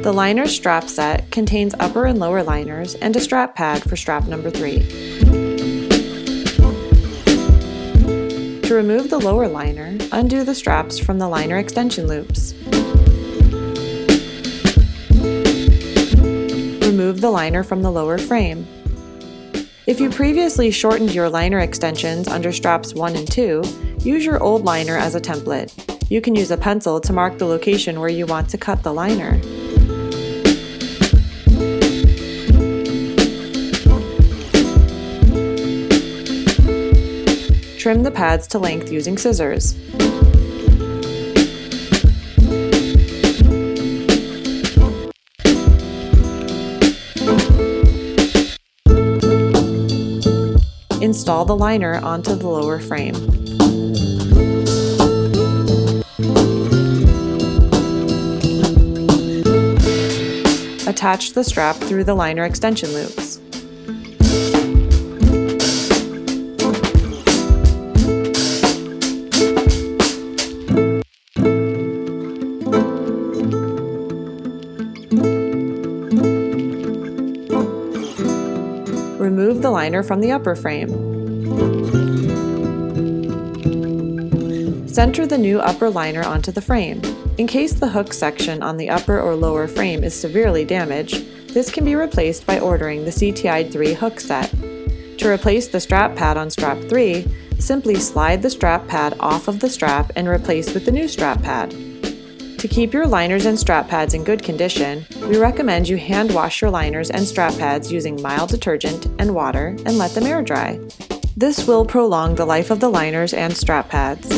The liner strap set contains upper and lower liners and a strap pad for strap number 3. To remove the lower liner, undo the straps from the liner extension loops. Remove the liner from the lower frame. If you previously shortened your liner extensions under straps 1 and 2, use your old liner as a template. You can use a pencil to mark the location where you want to cut the liner. Trim the pads to length using scissors. Install the liner onto the lower frame. Attach the strap through the liner extension loops. Remove the liner from the upper frame. Center the new upper liner onto the frame. In case the hook section on the upper or lower frame is severely damaged, this can be replaced by ordering the CTi3 hook set. To replace the strap pad on strap 3, simply slide the strap pad off of the strap and replace with the new strap pad. To keep your liners and strap pads in good condition, we recommend you hand wash your liners and strap pads using mild detergent and water and let them air dry. This will prolong the life of the liners and strap pads.